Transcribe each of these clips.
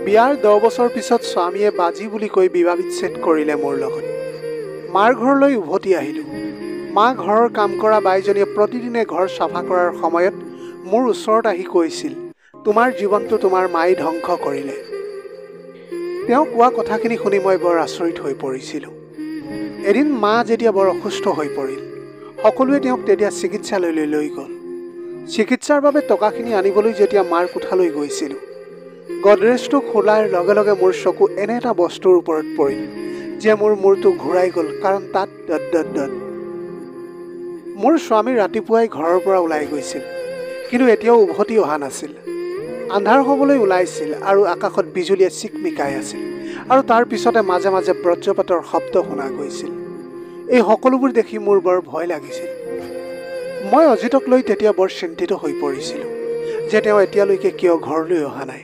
বিয়াৰ 10 বছৰ পিছত স্বামীয়ে বাজি বুলি কৈ বিবাহ বিচ্ছেদ কৰিলে মোৰ লগত। মাৰ ঘৰলৈ উভতি আহিলোঁ। মা ঘৰৰ কাম কৰা বাইজনীয়ে প্ৰতিদিনে ঘৰ চাফা কৰাৰ সময়ত মোৰ ওচৰত আহি কৈছিল, তোমাৰ জীৱনটো তোমাৰ মাই ধ্বংস কৰিলে। তেওঁ কোৱা কথাখিনি শুনি মই বৰ আচৰিত হৈ পৰিছিলোঁ। এদিন মা যেতিয়া বৰ অসুস্থ হৈ পৰিল, সকলোৱে তেওঁক তেতিয়া চিকিৎসালয়লৈ লৈ গ'ল। চিকিৎসাৰ বাবে টকাখিনি আনিবলৈ যেতিয়া মাৰ কোঠালৈ গৈছিলোঁ, গডৰেজটো খোলাৰ লগে লগে মোৰ চকু এনে এটা বস্তুৰ ওপৰত পৰিল যে মোৰ মূৰটো ঘূৰাই গ'ল, কাৰণ তাত ... মোৰ স্বামী ৰাতিপুৱাই ঘৰৰ পৰা ওলাই গৈছিল, কিন্তু এতিয়াও উভতি অহা নাছিল। আন্ধাৰ হ'বলৈ ওলাইছিল আৰু আকাশত বিজুলীয়ে চিকমিকাই আছিল, আৰু তাৰ পিছতে মাজে মাজে বজ্ৰপাতৰ শব্দ শুনা গৈছিল। এই সকলোবোৰ দেখি মোৰ বৰ ভয় লাগিছিল। মই অজিতক লৈ তেতিয়া বৰ চিন্তিত হৈ পৰিছিলোঁ যে তেওঁ এতিয়ালৈকে কিয় ঘৰলৈ অহা নাই।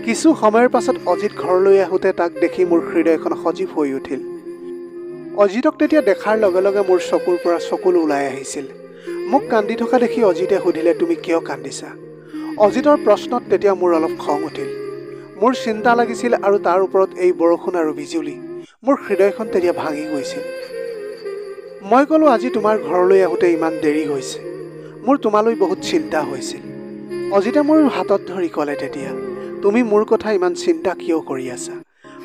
কিছু সময়ৰ পাছত অজিত ঘৰলৈ আহোঁতে তাক দেখি মোৰ হৃদয়খন সজীৱ হৈ উঠিল। অজিতক তেতিয়া দেখাৰ লগে লগে মোৰ চকুৰ পৰা চকুলো ওলাই আহিছিল। মোক কান্দি থকা দেখি অজিতে সুধিলে, তুমি কিয় কান্দিছা? অজিতৰ প্ৰশ্নত তেতিয়া মোৰ অলপ খং উঠিল। মোৰ চিন্তা লাগিছিল, আৰু তাৰ ওপৰত এই বৰষুণ আৰু বিজুলী। মোৰ হৃদয়খন তেতিয়া ভাঙি গৈছিল। মই ক'লোঁ, আজি তোমাৰ ঘৰলৈ আহোঁতে ইমান দেৰি হৈছে, মোৰ তোমালৈ বহুত চিন্তা হৈছিল। অজিতে মোৰ হাতত ধৰি ক'লে তেতিয়া, তুমি মোৰ কথা ইমান চিন্তা কিয় কৰি আছা?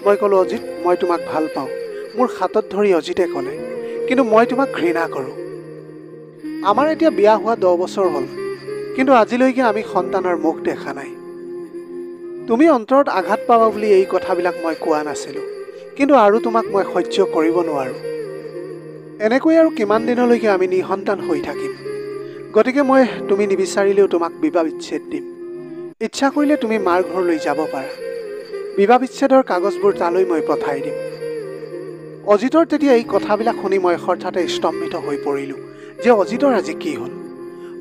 মই ক'লোঁ, অজিত, মই তোমাক ভাল পাওঁ। মোৰ হাতত ধৰি অজিতে ক'লে, কিন্তু মই তোমাক ঘৃণা কৰোঁ। আমাৰ এতিয়া বিয়া হোৱা 10 বছৰ হ'ল, কিন্তু আজিলৈকে আমি সন্তানৰ মুখ দেখা নাই। তুমি অন্তৰত আঘাত পাবা বুলি এই কথাবিলাক মই কোৱা নাছিলোঁ, কিন্তু আৰু তোমাক মই সহ্য কৰিব নোৱাৰোঁ। এনেকৈ আৰু কিমান দিনলৈকে আমি নিসন্তান হৈ থাকিম? গতিকে মই তুমি নিবিচাৰিলেও তোমাক বিবাহ বিচ্ছেদ দিম। ইচ্ছা কৰিলে তুমি মাৰ ঘৰলৈ যাব পাৰা। বিবাহ বিচ্ছেদৰ কাগজবোৰ তালৈ মই পঠাই দিম। অজিতৰ তেতিয়া এই কথাবিলাক শুনি মই হঠাতে স্তম্ভিত হৈ পৰিলোঁ যে অজিতৰ আজি কি হ'ল।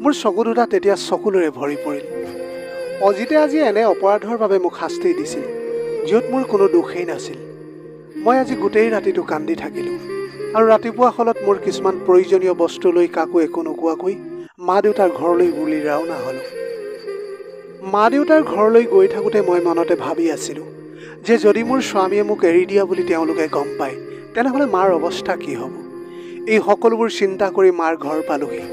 মোৰ চকু দুটা তেতিয়া চকুলোৰে ভৰি পৰিল। অজিতে আজি এনে অপৰাধৰ বাবে মোক শাস্তি দিছিল য'ত মোৰ কোনো দোষেই নাছিল। মই আজি গোটেই ৰাতিটো কান্দি থাকিলোঁ, আৰু ৰাতিপুৱা হলত মোৰ কিছুমান প্ৰয়োজনীয় বস্তু লৈ কাকো একো নোকোৱাকৈ মা দেউতাৰ ঘৰলৈ বুলি ৰাওনা হ'লোঁ। মা দেউতাৰ ঘৰলৈ গৈ থাকোঁতে মই মনতে ভাবি আছিলোঁ যে যদি মোৰ স্বামীয়ে মোক এৰি দিয়া বুলি তেওঁলোকে গম পায়, তেনেহ'লে মাৰ অৱস্থা কি হ'ব? এই সকলোবোৰ চিন্তা কৰি মাৰ ঘৰ পালোহি।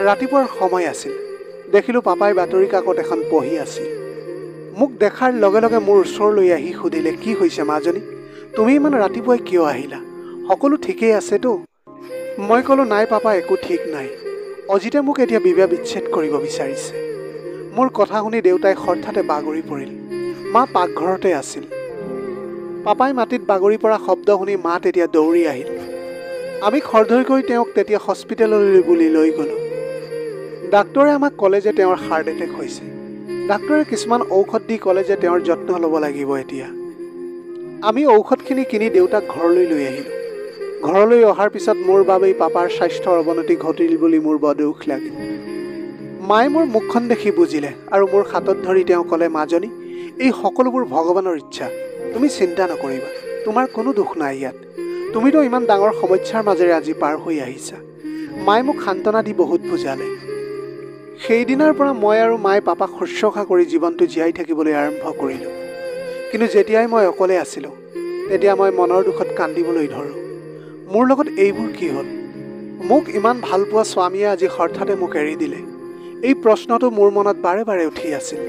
ৰাতিপুৱাৰ সময় আছিল। দেখিলোঁ পাপাই বাতৰি কাকত এখন পঢ়ি আছিল। মোক দেখাৰ লগে লগে মোৰ ওচৰলৈ আহি সুধিলে, কি হৈছে মাজনী? তুমি ইমান ৰাতিপুৱাই কিয় আহিলা? সকলো ঠিকেই আছেতো? মই ক'লোঁ, নাই পাপা, একো ঠিক নাই। অজিতে মোক এতিয়া বিবাহ বিচ্ছেদ কৰিব বিচাৰিছে। মোৰ কথা শুনি দেউতাই হঠাতে বাগৰি পৰিল। মা পাকঘৰতে আছিল। পাপাই মাটিত বাগৰি পৰা শব্দ শুনি মা তেতিয়া দৌৰি আহিল। আমি খৰধৰকৈ তেওঁক তেতিয়া হস্পিটেললৈ বুলি লৈ গ'লোঁ। ডাক্তৰে আমাক ক'লে যে তেওঁৰ হাৰ্ট এটেক হৈছে। ডাক্তৰে কিছুমান ঔষধ দি ক'লে যে তেওঁৰ যত্ন ল'ব লাগিব এতিয়া। আমি ঔষধখিনি কিনি দেউতাক ঘৰলৈ লৈ আহিলোঁ। ঘৰলৈ অহাৰ পিছত মোৰ বাবেই পাপাৰ স্বাস্থ্যৰ অৱনতি ঘটিল বুলি মোৰ বৰ দুখ লাগিল। মায়ে মোৰ মুখখন দেখি বুজিলে, আৰু মোৰ হাতত ধৰি তেওঁ ক'লে, মাজনী, এই সকলোবোৰ ভগৱানৰ ইচ্ছা। তুমি চিন্তা নকৰিবা, তোমাৰ কোনো দুখ নাই ইয়াত। তুমিতো ইমান ডাঙৰ সমস্যাৰ মাজেৰে আজি পাৰ হৈ আহিছা। মায়ে মোক সান্তনা দি বহুত বুজালে। সেইদিনাৰ পৰা মই আৰু মায়ে পাপাক শুশ্ৰূষা কৰি জীৱনটো জীয়াই থাকিবলৈ আৰম্ভ কৰিলোঁ। কিন্তু যেতিয়াই মই অকলে আছিলোঁ, তেতিয়া মই মনৰ দুখত কান্দিবলৈ ধৰোঁ। মোৰ লগত এইবোৰ কি হ'ল? মোক ইমান ভাল পোৱা স্বামীয়ে আজি হঠাতে মোক এৰি দিলে। এই প্ৰশ্নটো মোৰ মনত বাৰে বাৰে উঠি আছিল।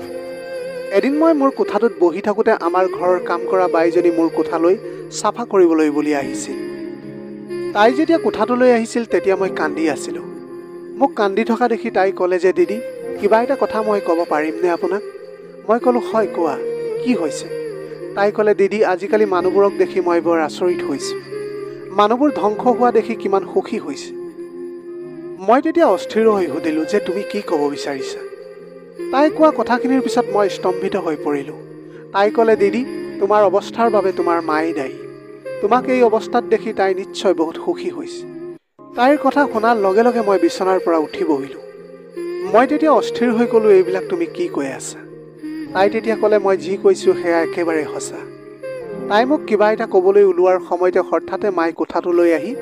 এদিন মই মোৰ কোঠাটোত বহি থাকোঁতে আমাৰ ঘৰৰ কাম কৰা বাইজনী মোৰ কোঠালৈ চাফা কৰিবলৈ বুলি আহিছিল। তাই যেতিয়া কোঠাটোলৈ আহিছিল, তেতিয়া মই কান্দি আছিলোঁ। মোক কান্দি থকা দেখি তাই ক'লে যে, দিদি, কিবা এটা কথা মই ক'ব পাৰিমনে আপোনাক? মই ক'লোঁ, হয়, কোৱা, কি হৈছে? তাই ক'লে, দিদি, আজিকালি মানুহবোৰক দেখি মই বৰ আচৰিত হৈছোঁ। মানুহবোৰ ধ্বংস হোৱা দেখি কিমান সুখী হৈছে। মই তেতিয়া অস্থিৰ হৈ সুধিলোঁ যে তুমি কি ক'ব বিচাৰিছা? তাই কোৱা কথাখিনিৰ পিছত মই স্তম্ভিত হৈ পৰিলোঁ। তাই ক'লে, দিদি, তোমাৰ অৱস্থাৰ বাবে তোমাৰ মায়ে দায়ী। তোমাক এই অৱস্থাত দেখি তাই নিশ্চয় বহুত সুখী হৈছে। তাইৰ কথা শুনাৰ লগে লগে মই বিচনাৰ পৰা উঠি বহিলোঁ। মই তেতিয়া অস্থিৰ হৈ ক'লোঁ, এইবিলাক তুমি কি কৈ আছা? তাই তেতিয়া ক'লে, মই যি কৈছোঁ সেয়া একেবাৰে সঁচা। তাই মোক কিবা এটা ক'বলৈ ওলোৱাৰ সময়তে হঠাতে মায়ে কোঠাটোলৈ আহি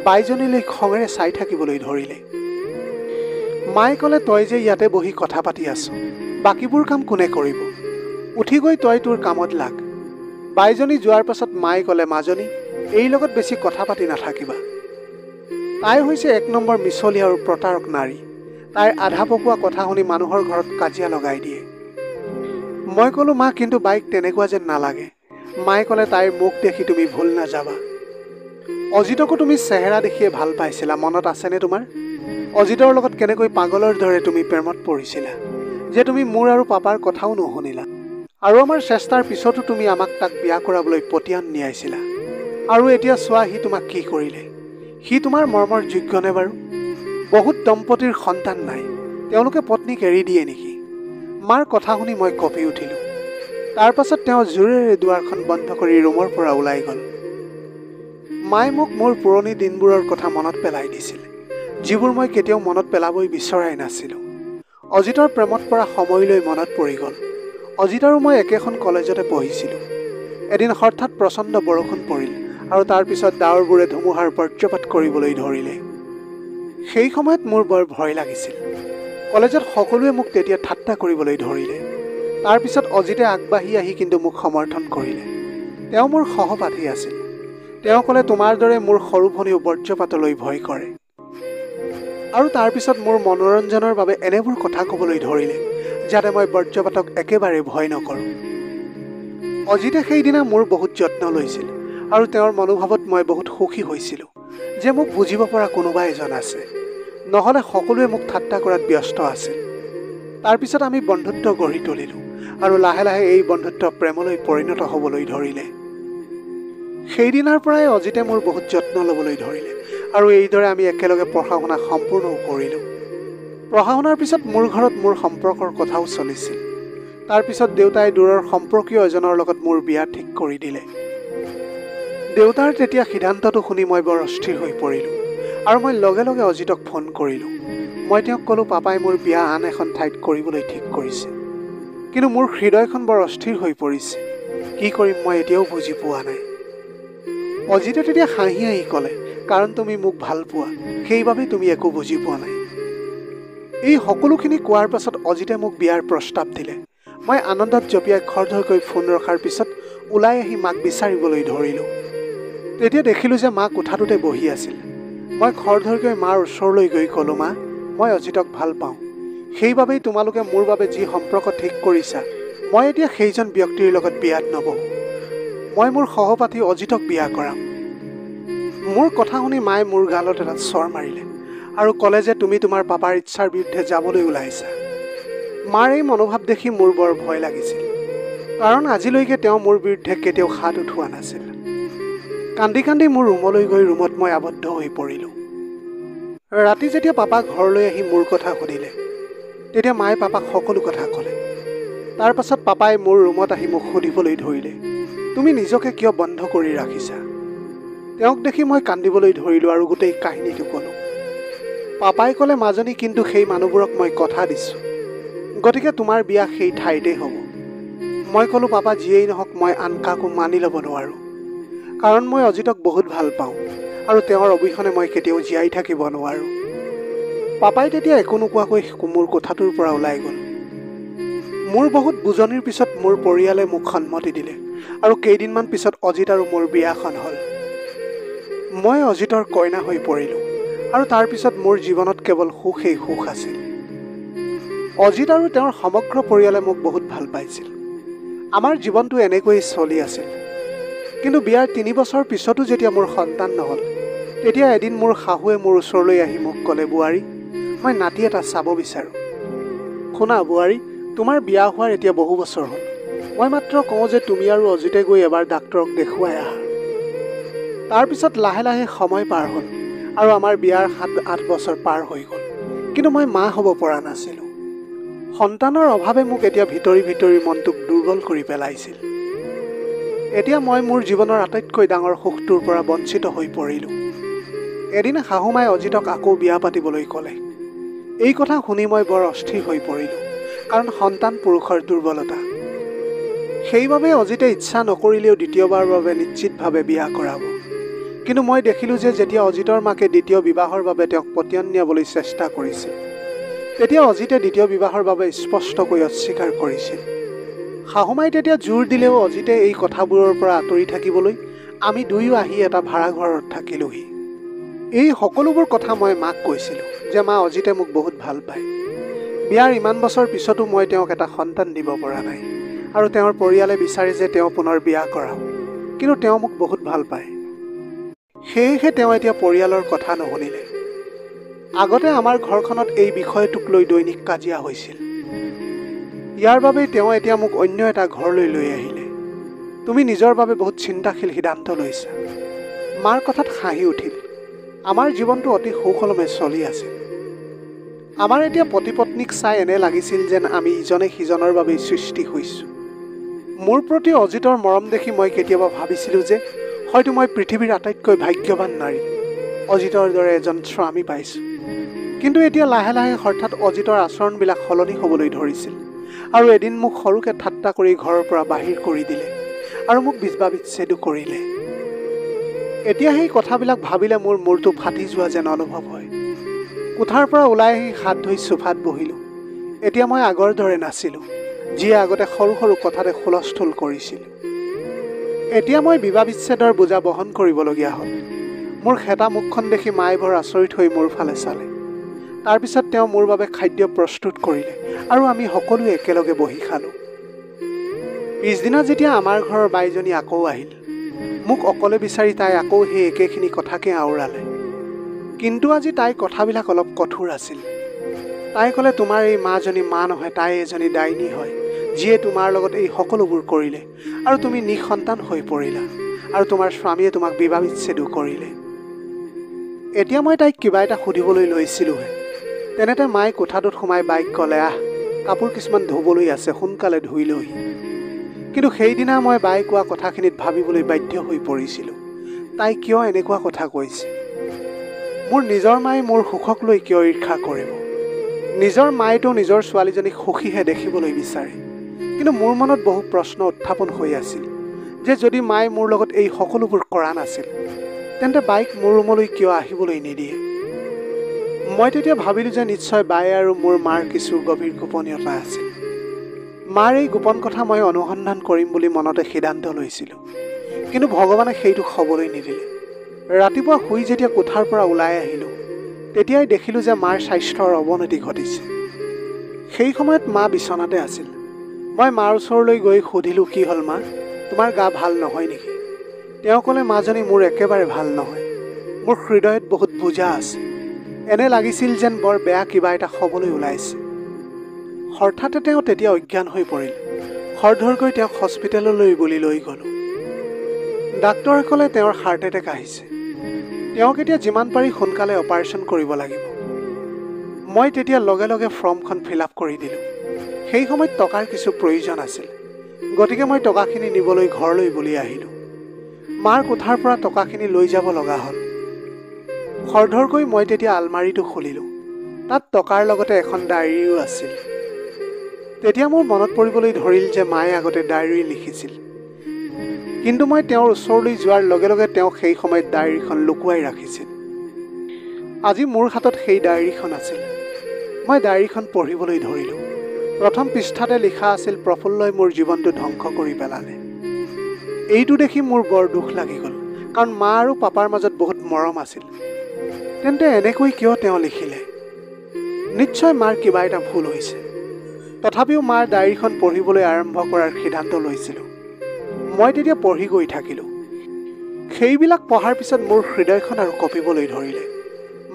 বাইজনীলৈ খঙেৰে চাই থাকিবলৈ ধৰিলে। মায়ে ক'লে, তই যে ইয়াতে বহি কথা পাতি আছ, বাকীবোৰ কাম কোনে কৰিব? উঠি গৈ তই তোৰ কামত লাগ। বাইজনী যোৱাৰ পাছত মায়ে ক'লে, মাজনী, এই লগত বেছি কথা পাতি নাথাকিবা। তাই হৈছে 1 নম্বৰ মিছলীয়া আৰু প্ৰতাৰক নাৰী। তাইৰ আধা পকোৱা কথা শুনি মানুহৰ ঘৰত কাজিয়া লগাই দিয়ে। মই ক'লো, মা, কিন্তু বাইক তেনেকুৱা যেন নালাগে। মায়ে ক'লে, তাইৰ মুখ দেখি তুমি ভুল নাযাবা। অজিতকো তুমি চেহেৰা দেখিয়ে ভাল পাইছিলা, মনত আছেনে তোমাৰ? অজিতৰ লগত কেনেকৈ পাগলৰ দৰে তুমি প্ৰেমত পৰিছিলা, যে তুমি মোৰ আৰু পাপাৰ কথাও নুশুনিলা। আৰু আমাৰ চেষ্টাৰ পিছতো তুমি আমাক তাক বিয়া কৰাবলৈ পতিয়ন নিয়াইছিলা। আৰু এতিয়া চোৱা, সি তোমাক কি কৰিলে। সি তোমাৰ মৰমৰ যোগ্যনে বাৰু? বহুত দম্পতীৰ সন্তান নাই, তেওঁলোকে পত্নীক এৰি দিয়ে নেকি? মাৰ কথা শুনি মই কঁপি উঠিলোঁ। তাৰ পাছত তেওঁ জোৰেৰে দুৱাৰখন বন্ধ কৰি ৰুমৰ পৰা ওলাই গ'ল। মায়ে মোক মোৰ পুৰণি দিনবোৰৰ কথা মনত পেলাই দিছিল, যিবোৰ মই কেতিয়াও মনত পেলাবই বিচৰাই নাছিলোঁ। অজিতৰ প্ৰেমত পৰা সময়লৈ মনত পৰি গ'ল। অজিত আৰু মই একেখন কলেজতে পঢ়িছিলোঁ। এদিন হঠাৎ প্ৰচণ্ড বৰষুণ পৰিল আৰু তাৰ পিছত ডাৱৰবোৰে ধুমুহাৰ বজ্ৰপাত কৰিবলৈ ধৰিলে। সেই সময়ত মোৰ বৰ ভয় লাগিছিল। কলেজত সকলোৱে মোক তেতিয়া ঠাট্টা কৰিবলৈ ধৰিলে। তাৰ পিছত অজিতে আগবাঢ়ি আহি কিন্তু মোক সমৰ্থন কৰিলে। তেওঁ মোৰ সহপাঠী আছিল। তেওঁ ক'লে, তোমাৰ দৰে মোৰ সৰু ভনীও বজ্ৰপাতলৈ ভয় কৰে। আৰু তাৰ পিছত মোৰ মনোৰঞ্জনৰ বাবে এনেবোৰ কথা ক'বলৈ ধৰিলে, যাতে মই বজ্ৰপাতক একেবাৰে ভয় নকৰোঁ। অজিতে সেইদিনা মোৰ বহুত যত্ন লৈছিল আৰু তেওঁৰ মনোভাৱত মই বহুত সুখী হৈছিলোঁ যে মোক বুজিব পৰা কোনোবা এজন আছে, নহ'লে সকলোৱে মোক ঠাট্টা কৰাত ব্যস্ত আছিল। তাৰপিছত আমি বন্ধুত্ব গঢ়ি তুলিলোঁ আৰু লাহে লাহে এই বন্ধুত্ব প্ৰেমলৈ পৰিণত হ'বলৈ ধৰিলে। সেইদিনাৰ পৰাই অজিতে মোৰ বহুত যত্ন ল'বলৈ ধৰিলে আৰু এইদৰে আমি একেলগে পঢ়া শুনা সম্পূৰ্ণও কৰিলোঁ। পঢ়া শুনাৰ পিছত মোৰ ঘৰত মোৰ সম্পৰ্কৰ কথাও চলিছিল। তাৰপিছত দেউতাই দূৰৰ সম্পৰ্কীয় এজনৰ লগত মোৰ বিয়া ঠিক কৰি দিলে। দেউতাৰ তেতিয়া সিদ্ধান্তটো শুনি মই বৰ অস্থিৰ হৈ পৰিলোঁ আৰু মই লগে লগে অজিতক ফোন কৰিলোঁ। মই তেওঁক ক'লোঁ, পাপাই মোৰ বিয়া আন এখন ঠাইত কৰিবলৈ ঠিক কৰিছে, কিন্তু মোৰ হৃদয়খন বৰ অস্থিৰ হৈ পৰিছে। কি কৰিম মই এতিয়াও বুজি পোৱা নাই। অজিতে তেতিয়া হাঁহি হাঁহি ক'লে, কাৰণ তুমি মোক ভাল পোৱা, সেইবাবে তুমি একো বুজি পোৱা নাই। এই সকলোখিনি কোৱাৰ পাছত অজিতে মোক বিয়াৰ প্ৰস্তাৱ দিলে। মই আনন্দত জঁপিয়াই খৰধৰকৈ ফোন ৰখাৰ পিছত ওলাই আহি মাক বিচাৰিবলৈ ধৰিলোঁ। তেতিয়া দেখিলোঁ যে মা কোঠাটোতে বহি আছিল। মই খৰধৰকৈ মাৰ ওচৰলৈ গৈ ক'লোঁ, মা, মই অজিতক ভাল পাওঁ। সেইবাবেই তোমালোকে মোৰ বাবে যি সম্পৰ্ক ঠিক কৰিছা, মই এতিয়া সেইজন ব্যক্তিৰ লগত বিয়াত নবহোঁ। মই মোৰ সহপাঠী অজিতক বিয়া কৰাম। মোৰ কথা শুনি মায়ে মোৰ গালত এটা চৰ মাৰিলে আৰু ক'লে যে তুমি তোমাৰ পাপাৰ ইচ্ছাৰ বিৰুদ্ধে যাবলৈ ওলাইছা। মাৰ এই মনোভাৱ দেখি মোৰ বৰ ভয় লাগিছিল, কাৰণ আজিলৈকে তেওঁ মোৰ বিৰুদ্ধে কেতিয়াও হাত উঠোৱা নাছিল। কান্দি কান্দি মোৰ ৰুমলৈ গৈ ৰুমত মই আবদ্ধ হৈ পৰিলোঁ। ৰাতি যেতিয়া পাপা ঘৰলৈ আহি মোৰ কথা সুধিলে, তেতিয়া মায়ে পাপাক সকলো কথা ক'লে। তাৰ পাছত পাপাই মোৰ ৰুমত আহি মোক সুধিবলৈ ধৰিলে, তুমি নিজকে কিয় বন্ধ কৰি ৰাখিছা? তেওঁক দেখি মই কান্দিবলৈ ধৰিলোঁ আৰু গোটেই কাহিনীটো ক'লোঁ। পাপাই ক'লে, মাজনী, কিন্তু সেই মানুহবোৰক মই কথা দিছোঁ, গতিকে তোমাৰ বিয়া সেই ঠাইতেই হ'ব। মই ক'লোঁ, পাপা, যিয়েই নহওক মই আন কাকো মানি ল'ব নোৱাৰোঁ, কাৰণ মই অজিতক বহুত ভাল পাওঁ আৰু তেওঁৰ অবিহনে মই কেতিয়াও জীয়াই থাকিব নোৱাৰোঁ। পাপাই তেতিয়া একো নোকোৱাকৈ মোৰ কোঠাটোৰ পৰা ওলাই গ'ল। মোৰ বহুত বুজনিৰ পিছত মোৰ পৰিয়ালে মোক সন্মতি দিলে আৰু কেইদিনমান পিছত অজিত আৰু মোৰ বিয়াখন হ'ল। মই অজিতৰ কইনা হৈ পৰিলোঁ আৰু তাৰ পিছত মোৰ জীৱনত কেৱল সুখেই সুখ আছিল। অজিত আৰু তেওঁৰ সমগ্ৰ পৰিয়ালে মোক বহুত ভাল পাইছিল। আমাৰ জীৱনটো এনেকৈয়ে চলি আছিল। কিন্তু বিয়াৰ 3 বছৰ পিছতো যেতিয়া মোৰ সন্তান নহ'ল, তেতিয়া এদিন মোৰ শাহুৱে মোৰ ওচৰলৈ আহি মোক ক'লে, বোৱাৰী, মই নাতি এটা চাব বিচাৰোঁ। শুনা বোৱাৰী, তোমাৰ বিয়া হোৱাৰ এতিয়া বহু বছৰ হ'ল। মই মাত্ৰ কওঁ যে তুমি আৰু অজিতে গৈ এবাৰ ডাক্তৰক দেখুৱাই আহা। তাৰপিছত লাহে লাহে সময় পাৰ হ'ল আৰু আমাৰ বিয়াৰ 7-8 বছৰ পাৰ হৈ গ'ল, কিন্তু মই মা হ'ব পৰা নাছিলোঁ। সন্তানৰ অভাৱে মোক এতিয়া ভিতৰি ভিতৰি মনটোক দুৰ্বল কৰি পেলাইছিল। এতিয়া মই মোৰ জীৱনৰ আটাইতকৈ ডাঙৰ সুখটোৰ পৰা বঞ্চিত হৈ পৰিলোঁ। এদিন শাহুমাই অজিতক আকৌ বিয়া পাতিবলৈ ক'লে। এই কথা শুনি মই বৰ অস্থিৰ হৈ পৰিলোঁ, কাৰণ সন্তান পুৰুষৰ দুৰ্বলতা। সেইবাবে অজিতে ইচ্ছা নকৰিলেও দ্বিতীয়বাৰৰ বাবে নিশ্চিতভাৱে বিয়া কৰাব। কিন্তু মই দেখিলোঁ যে যেতিয়া অজিতৰ মাকে দ্বিতীয় বিবাহৰ বাবে তেওঁক পতিয়ন নিয়াবলৈ চেষ্টা কৰিছিল, তেতিয়া অজিতে দ্বিতীয় বিবাহৰ বাবে স্পষ্টকৈ অস্বীকাৰ কৰিছিল। শাহুমাই তেতিয়া জোৰ দিলেও অজিতে এই কথাবোৰৰ পৰা আঁতৰি থাকিবলৈ আমি দুয়ো আহি এটা ভাড়া ঘৰত থাকিলোহি। এই সকলোবোৰ কথা মই মাক কৈছিলোঁ যে মা, অজিতে মোক বহুত ভাল পায়। বিয়াৰ ইমান বছৰ পিছতো মই তেওঁক এটা সন্তান দিব পৰা নাই আৰু তেওঁৰ পৰিয়ালে বিচাৰে যে তেওঁ পুনৰ বিয়া কৰাওক, কিন্তু তেওঁ মোক বহুত ভাল পায়। সেয়েহে তেওঁ এতিয়া পৰিয়ালৰ কথা নুশুনিলে। আগতে আমাৰ ঘৰখনত এই বিষয়টোক লৈ দৈনিক কাজিয়া হৈছিল। ইয়াৰ বাবেই তেওঁ এতিয়া মোক অন্য এটা ঘৰলৈ লৈ আহিলে। তুমি নিজৰ বাবে বহুত চিন্তাশীল সিদ্ধান্ত লৈছা। মাৰ কথাত হাঁহি উঠিল। আমাৰ জীৱনটো অতি সুকলমে চলি আছিল। আমাৰ এতিয়া পতি পত্নীক চাই এনে লাগিছিল যেন আমি ইজনে সিজনৰ বাবেই সৃষ্টি হৈছোঁ। মোৰ প্ৰতি অজিতৰ মৰম দেখি মই কেতিয়াবা ভাবিছিলোঁ যে হয়তো মই পৃথিৱীৰ আটাইতকৈ ভাগ্যৱান নাৰী, অজিতৰ দৰে এজন স্বামী পাইছোঁ। কিন্তু এতিয়া লাহে লাহে হঠাৎ অজিতৰ আচৰণবিলাক সলনি হ'বলৈ ধৰিছিল আৰু এদিন মোক সৰুকৈ ঠাট্টা কৰি ঘৰৰ পৰা বাহিৰ কৰি দিলে আৰু মোক বিবাহ-বিচ্ছেদো কৰিলে। এতিয়া সেই কথাবিলাক ভাবিলে মোৰ মূৰটো ফাটি যোৱা যেন অনুভৱ হয়। কোঠাৰ পৰা ওলাই আহি হাত ধুই চোফাত বহিলোঁ। এতিয়া মই আগৰ দৰে নাছিলোঁ, যিয়ে আগতে সৰু সৰু কথাতে হুলস্থুল কৰিছিল। এতিয়া মই বিবাহ-বিচ্ছেদৰ বোজা বহন কৰিবলগীয়া হ'ল। মোৰ খেতা মুখখন দেখি মায়ে বৰ আচৰিত হৈ মোৰ ফালে চালে। তাৰপিছত তেওঁ মোৰ বাবে খাদ্য প্ৰস্তুত কৰিলে আৰু আমি সকলোৱে একেলগে বহি খালোঁ। পিছদিনা যেতিয়া আমাৰ ঘৰৰ বাইজনী আকৌ আহিল, মোক অকলে বিচাৰি তাই আকৌ সেই একেখিনি কথাকে আওৰালে। কিন্তু আজি তাইৰ কথাবিলাক অলপ কঠোৰ আছিল। তাই ক'লে, তোমাৰ এই মাজনী মা নহয়, তাই এজনী ডাইনী হয়, যিয়ে তোমাৰ লগত এই সকলোবোৰ কৰিলে আৰু তুমি নিঃসন্তান হৈ পৰিলা আৰু তোমাৰ স্বামীয়ে তোমাক বিবাহ-বিচ্ছেদো কৰিলে। এতিয়া মই তাইক কিবা এটা সুধিবলৈ লৈছিলোঁহে, তেনেতে মায়ে কোঠাটোত সোমাই বাইক ক'লে, আহ, কাপোৰ কিছুমান ধুবলৈ আছে, সোনকালে ধুই লহি। কিন্তু সেইদিনা মই বাই কোৱা কথাখিনিত ভাবিবলৈ বাধ্য হৈ পৰিছিলোঁ। তাই কিয় এনেকুৱা কথা কৈছে? মোৰ নিজৰ মায়ে মোৰ সুখক লৈ কিয় ঈৰ্ষা কৰিব? নিজৰ মায়েতো নিজৰ ছোৱালীজনীক সুখীহে দেখিবলৈ বিচাৰে। কিন্তু মোৰ মনত বহু প্ৰশ্ন উত্থাপন হৈ আছিল যে যদি মায়ে মোৰ লগত এই সকলোবোৰ কৰা নাছিল, তেন্তে বাইক মোৰ ৰুমলৈ কিয় আহিবলৈ নিদিয়ে? মই তেতিয়া ভাবিলোঁ যে নিশ্চয় বাই আৰু মোৰ মাৰ কিছু গভীৰ গোপনীয়তা আছিল। মাৰ এই গোপন কথা মই অনুসন্ধান কৰিম বুলি মনতে সিদ্ধান্ত লৈছিলোঁ, কিন্তু ভগৱানে সেইটো হ'বলৈ নিদিলে। ৰাতিপুৱা শুই যেতিয়া কোঠাৰ পৰা ওলাই আহিলোঁ, তেতিয়াই দেখিলোঁ যে মাৰ স্বাস্থ্যৰ অৱনতি ঘটিছে। সেই সময়ত মা বিচনাতে আছিল। মই মাৰ ওচৰলৈ গৈ সুধিলোঁ, কি হ'ল মা, তোমাৰ গা ভাল নহয় নেকি? তেওঁ ক'লে, মাজনী, মোৰ একেবাৰে ভাল নহয়। মোৰ হৃদয়ত বহুত বোজা আছে। এনে লাগিছিল যেন বৰ বেয়া কিবা এটা হ'বলৈ ওলাইছে। হঠাতে তেওঁ তেতিয়া অজ্ঞান হৈ পৰিল। খৰধৰকৈ তেওঁক হস্পিটেললৈ বুলি লৈ গ'লোঁ। ডাক্তৰে ক'লে তেওঁৰ হাৰ্ট এটেক আহিছে। তেওঁক এতিয়া যিমান পাৰি সোনকালে অপাৰেশ্যন কৰিব লাগিব। মই তেতিয়া লগে লগে ফৰ্মখন ফিল আপ কৰি দিলোঁ। সেই সময়ত টকাৰ কিছু প্ৰয়োজন আছিল, গতিকে মই টকাখিনি নিবলৈ ঘৰলৈ বুলি আহিলোঁ। মাৰ কোঠাৰ পৰা টকাখিনি লৈ যাব লগা হ'ল। খৰধৰকৈ মই তেতিয়া আলমাৰীটো খুলিলোঁ। তাত টকাৰ লগতে এখন ডায়েৰীও আছিল। তেতিয়া মোৰ মনত পৰিবলৈ ধৰিল যে মায়ে আগতে ডায়েৰী লিখিছিল, কিন্তু মই তেওঁৰ ওচৰলৈ যোৱাৰ লগে লগে তেওঁ সেই সময়ত ডায়েৰীখন লুকুৱাই ৰাখিছিল। আজি মোৰ হাতত সেই ডায়েৰীখন আছিল। মই ডায়েৰীখন পঢ়িবলৈ ধৰিলোঁ। প্ৰথম পৃষ্ঠাতে লিখা আছিল, প্ৰফুল্লই মোৰ জীৱনটো ধ্বংস কৰি পেলালে। এইটো দেখি মোৰ বৰ দুখ লাগি গ'ল, কাৰণ মা আৰু পাপাৰ মাজত বহুত মৰম আছিল। তেন্তে এনেকৈ কিয় তেওঁ লিখিলে? নিশ্চয় মাৰ কিবা এটা ভুল হৈছে। তথাপিও মাৰ ডায়েৰীখন পঢ়িবলৈ আৰম্ভ কৰাৰ সিদ্ধান্ত লৈছিলোঁ। মই তেতিয়া পঢ়ি গৈ থাকিলোঁ। সেইবিলাক পঢ়াৰ পিছত মোৰ হৃদয়খন আৰু কঁপিবলৈ ধৰিলে।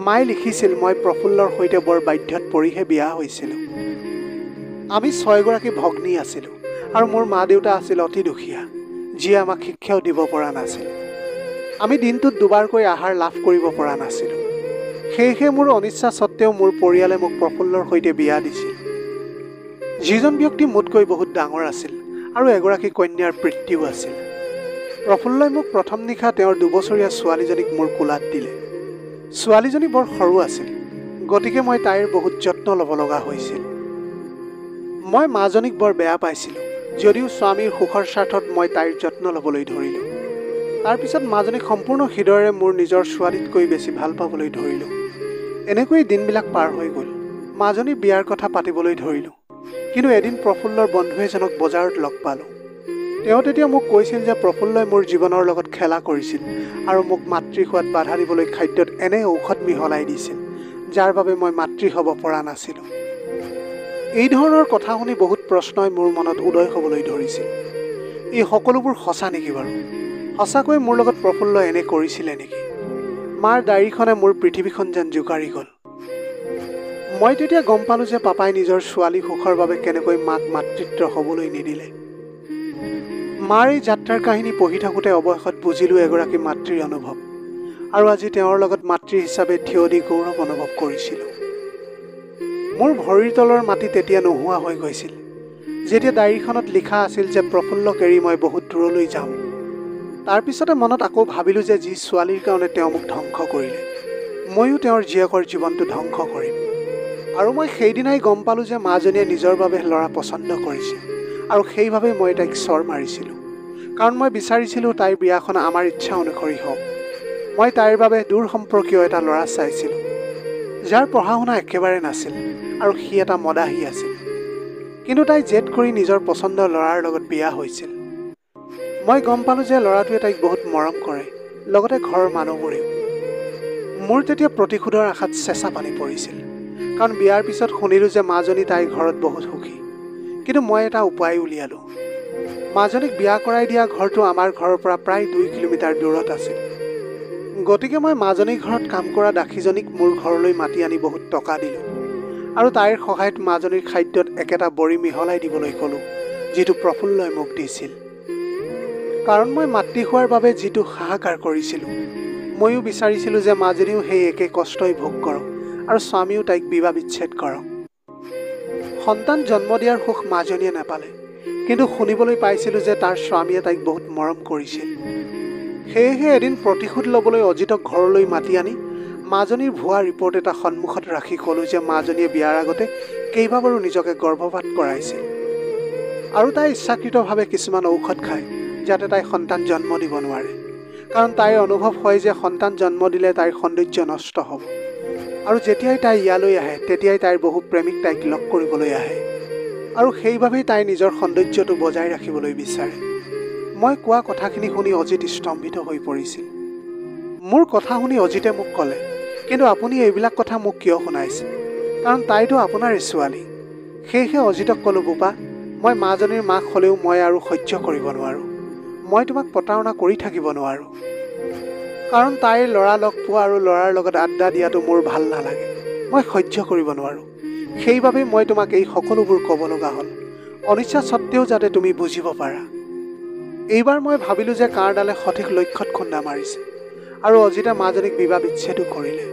মায়ে লিখিছিল, মই প্ৰফুল্লৰ সৈতে বৰ বাধ্যত পৰিহে বিয়া হৈছিলোঁ। আমি 6 গৰাকী ভগ্নী আছিলোঁ আৰু মোৰ মা দেউতা আছিল অতি দুখীয়া, যিয়ে আমাক শিক্ষাও দিব পৰা নাছিল। আমি দিনটোত দুবাৰকৈ আহাৰ লাভ কৰিব পৰা নাছিলোঁ। সেয়েহে মোৰ অনিচ্ছা সত্ত্বেও মোৰ পৰিয়ালে মোক প্ৰফুল্লৰ সৈতে বিয়া দিছিল। যিজন ব্যক্তি মোতকৈ বহুত ডাঙৰ আছিল আৰু এগৰাকী কন্যাৰ পিতৃও আছিল। প্ৰফুল্লই মোক প্ৰথম নিশা তেওঁৰ 2 বছৰীয়া ছোৱালীজনীক মোৰ কোলাত দিলে। ছোৱালীজনী বৰ সৰু আছিল, গতিকে মই তাইৰ বহুত যত্ন ল'ব লগা হৈছিল। মই মাজনীক বৰ বেয়া পাইছিলোঁ, যদিও স্বামীৰ সুখৰ স্বাৰ্থত মই তাইৰ যত্ন ল'বলৈ ধৰিলোঁ। তাৰপিছত মাজনীক সম্পূৰ্ণ হৃদয়েৰে মোৰ নিজৰ ছোৱালীতকৈ বেছি ভাল পাবলৈ ধৰিলোঁ। এনেকৈয়ে দিনবিলাক পাৰ হৈ গ'ল। মাজনীৰ বিয়াৰ কথা পাতিবলৈ ধৰিলোঁ। কিন্তু এদিন প্ৰফুল্লৰ বন্ধু এজনক বজাৰত লগ পালোঁ। তেওঁ তেতিয়া মোক কৈছিল যে প্ৰফুল্লই মোৰ জীৱনৰ লগত খেলা কৰিছিল আৰু মোক মাতৃ হোৱাত বাধা দিবলৈ খাদ্যত এনে ঔষধ মিহলাই দিছিল, যাৰ বাবে মই মাতৃ হ'ব পৰা নাছিলোঁ। এই ধৰণৰ কথা শুনি বহুত প্ৰশ্নই মোৰ মনত উদয় হ'বলৈ ধৰিছিল। এই সকলোবোৰ সঁচা নেকি বাৰু? সঁচাকৈ মোৰ লগত প্ৰফুল্লই এনে কৰিছিলে নেকি? মাৰ ডায়েৰীখনে মোৰ পৃথিৱীখন যেন জোকাৰি গ'ল। মই তেতিয়া গম পালোঁ যে পাপাই নিজৰ ছোৱালী সুখৰ বাবে কেনেকৈ মাক মাতৃত্ব হ'বলৈ নিদিলে। মাৰ এই যাত্ৰাৰ কাহিনী পঢ়ি থাকোঁতে অৱশেষত বুজিলোঁ এগৰাকী মাতৃৰ অনুভৱ, আৰু আজি তেওঁৰ লগত মাতৃ হিচাপে থিয় দি গৌৰৱ অনুভৱ কৰিছিলোঁ। মোৰ ভৰিৰ তলৰ মাটি তেতিয়া নোহোৱা হৈ গৈছিল যেতিয়া ডায়েৰীখনত লিখা আছিল যে প্ৰফুল্লক এৰি মই বহুত দূৰলৈ যাম। তাৰপিছতে মনত আকৌ ভাবিলোঁ যে যি ছোৱালীৰ কাৰণে তেওঁ মোক ধ্বংস কৰিলে, ময়ো তেওঁৰ জীয়েকৰ জীৱনটো ধ্বংস কৰিম। আৰু মই সেইদিনাই গম পালোঁ যে মাজনীয়ে নিজৰ বাবে ল'ৰা পচন্দ কৰিছে, আৰু সেইবাবেই মই তাইক চৰ মাৰিছিলোঁ। কাৰণ মই বিচাৰিছিলোঁ তাইৰ বিয়াখন আমাৰ ইচ্ছা অনুসৰি হওক। মই তাইৰ বাবে দূৰ সম্পৰ্কীয় এটা ল'ৰা চাইছিলোঁ, যাৰ পঢ়া শুনা একেবাৰে নাছিল আৰু সি এটা মদাহী আছিল। কিন্তু তাই জেদ কৰি নিজৰ পচন্দৰ ল'ৰাৰ লগত বিয়া হৈছিল। মই গম পালোঁ যে ল'ৰাটোৱে তাইক বহুত মৰম কৰে, লগতে ঘৰৰ মানুহবোৰেও। মোৰ তেতিয়া প্ৰতিশোধৰ আশাত চেঁচা পানী পৰিছিল, কাৰণ বিয়াৰ পিছত শুনিলোঁ যে মাজনী তাইৰ ঘৰত বহুত সুখী। কিন্তু মই এটা উপায় উলিয়ালোঁ। মাজনীক বিয়া কৰাই দিয়া ঘৰটো আমাৰ ঘৰৰ পৰা প্ৰায় 2 কিলোমিটাৰ দূৰত আছিল। গতিকে মই মাজনীৰ ঘৰত কাম কৰা দাসীজনীক মোৰ ঘৰলৈ মাতি আনি বহুত টকা দিলোঁ, আৰু তাইৰ সহায়ত মাজনীৰ খাদ্যত একেটা বড়ি মিহলাই দিবলৈ ক'লোঁ, যিটো প্ৰফুল্লই মোক দিছিল। কাৰণ মই মাতৃ হোৱাৰ বাবে যিটো হাহাকাৰ কৰিছিলোঁ, ময়ো বিচাৰিছিলোঁ যে মাজনীও সেই একে কষ্টই ভোগ কৰক আৰু স্বামীও তাইক বিবাহ বিচ্ছেদ কৰক। সন্তান জন্ম দিয়াৰ সুখ মাজনীয়ে নাপালে, কিন্তু শুনিবলৈ পাইছিলোঁ যে তাৰ স্বামীয়ে তাইক বহুত মৰম কৰিছিল। সেয়েহে এদিন প্ৰতিশোধ ল'বলৈ অজিতক ঘৰলৈ মাতি আনি মাজনীৰ ভুৱা ৰিপৰ্ট এটা সন্মুখত ৰাখি ক'লোঁ যে মাজনীয়ে বিয়াৰ আগতে কেইবাবাৰো নিজকে গৰ্ভপাত কৰাইছিল, আৰু তাই ইচ্ছাকৃতভাৱে কিছুমান ঔষধ খায় যাতে তাই সন্তান জন্ম দিব নোৱাৰে। কাৰণ তাইৰ অনুভৱ হয় যে সন্তান জন্ম দিলে তাইৰ সৌন্দৰ্য নষ্ট হ'ব, আৰু যেতিয়াই তাই ইয়ালৈ আহে তেতিয়াই তাইৰ বহু প্ৰেমিক তাইক লগ কৰিবলৈ আহে, আৰু সেইবাবেই তাই নিজৰ সৌন্দৰ্যটো বজাই ৰাখিবলৈ বিচাৰে। মই কোৱা কথাখিনি শুনি অজিত স্তম্ভিত হৈ পৰিছিল। মোৰ কথা শুনি অজিতে মোক ক'লে, কিন্তু আপুনি এইবিলাক কথা মোক কিয় শুনাইছে? কাৰণ তাইতো আপোনাৰে ছোৱালী। সেয়েহে অজিতক ক'লোঁ, বোপা, মই মাজনীৰ মাক হ'লেও মই আৰু সহ্য কৰিব নোৱাৰোঁ। মই তোমাক প্ৰতাৰণা কৰি থাকিব নোৱাৰোঁ, কাৰণ তাইৰ ল'ৰা লগ পোৱা আৰু ল'ৰাৰ লগত আড্ডা দিয়াটো মোৰ ভাল নালাগে। মই সহ্য কৰিব নোৱাৰোঁ। সেইবাবেই মই তোমাক এই সকলোবোৰ ক'ব লগা হ'ল, অনিচ্ছা সত্ত্বেও যাতে তুমি বুজিব পাৰা। এইবাৰ মই ভাবিলোঁ যে কাঁড়ডালে সঠিক লক্ষ্যত খুন্দা মাৰিছে, আৰু অজিতে মাজনীক বিবাহ বিচ্ছেদো কৰিলে।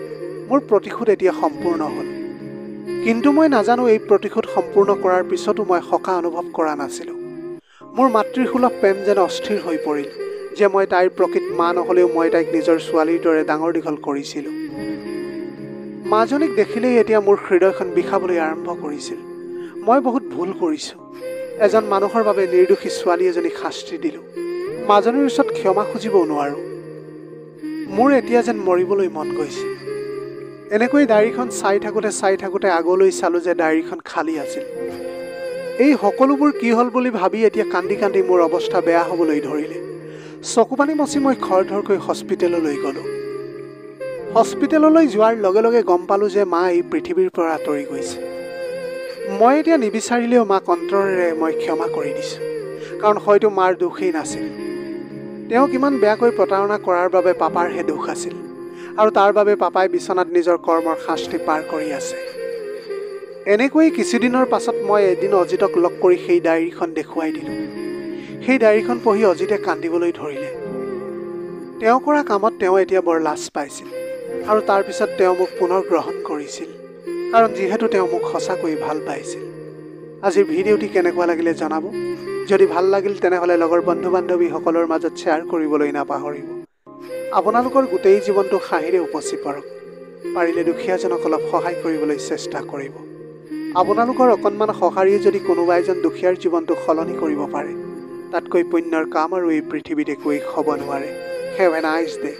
মোৰ প্ৰতিশোধ এতিয়া সম্পূৰ্ণ হ'ল। কিন্তু মই নাজানো এই প্ৰতিশোধ সম্পূৰ্ণ কৰাৰ পিছতো মই সকাহ অনুভৱ কৰা নাছিলোঁ। মোৰ মাতৃসুলভ প্ৰেম যেন অস্থিৰ হৈ পৰিল যে মই তাইৰ প্ৰকৃত মা নহ'লেও মই তাইক নিজৰ ছোৱালীৰ দৰে ডাঙৰ দীঘল কৰিছিলোঁ। মাজনীক দেখিলেই এতিয়া মোৰ হৃদয়খন বিষাবলৈ আৰম্ভ কৰিছিল। মই বহুত ভুল কৰিছোঁ। এজন মানুহৰ বাবে নিৰ্দোষী ছোৱালী এজনীক শাস্তি দিলোঁ। মাজনীৰ ওচৰত ক্ষমা খুজিবও নোৱাৰোঁ। মোৰ এতিয়া যেন মৰিবলৈ মন গৈছে। এনেকৈ ডায়েৰীখন চাই থাকোঁতে আগলৈ চালোঁ যে ডায়েৰীখন খালী আছিল। এই সকলোবোৰ কি হ'ল বুলি ভাবি এতিয়া কান্দি কান্দি মোৰ অৱস্থা বেয়া হ'বলৈ ধৰিলে। চকুপানী মচি মই খৰধৰকৈ হস্পিটেললৈ গ'লোঁ। হস্পিটেললৈ যোৱাৰ লগে লগে গম পালোঁ যে মা এই পৃথিৱীৰ পৰা আঁতৰি গৈছে। মই এতিয়া নিবিচাৰিলেও মাক অন্তৰেৰে মই ক্ষমা কৰি দিছোঁ, কাৰণ হয়তো মাৰ দোষেই নাছিল। তেওঁক ইমান বেয়াকৈ প্ৰতাৰণা কৰাৰ বাবে পাপাৰহে দোষ আছিল, আৰু তাৰ বাবে পাপাই বিচনাত নিজৰ কৰ্মৰ শাস্তি পাৰ কৰি আছে। এনেকৈ কিছুদিনৰ পাছত মই এদিন অজিতক লগ কৰি সেই ডায়েৰীখন দেখুৱাই দিলোঁ। সেই ডায়েৰীখন পঢ়ি অজিতে কান্দিবলৈ ধৰিলে। তেওঁ কৰা কামত তেওঁ এতিয়া বৰ লাজ পাইছিল, আৰু তাৰপিছত তেওঁ মোক পুনৰ গ্ৰহণ কৰিছিল, কাৰণ যিহেতু তেওঁ মোক সঁচাকৈ ভাল পাইছিল। আজিৰ ভিডিঅ'টি কেনেকুৱা লাগিলে জনাব। যদি ভাল লাগিল তেনেহ'লে লগৰ বন্ধু বান্ধৱীসকলৰ মাজত শ্বেয়াৰ কৰিবলৈ নাপাহৰিব। আপোনালোকৰ গোটেই জীৱনটো হাঁহিৰে উপচি পৰক। পাৰিলে দুখীয়াজনক অলপ সহায় কৰিবলৈ চেষ্টা কৰিব। আপোনালোকৰ অকণমান সঁহাৰিয়ে যদি কোনোবা এজন দুখীয়াৰ জীৱনটো সলনি কৰিব পাৰে, তাতকৈ পুণ্যৰ কাম আৰু এই পৃথিৱীত একোৱেই হ'ব নোৱাৰে। Have a nice day.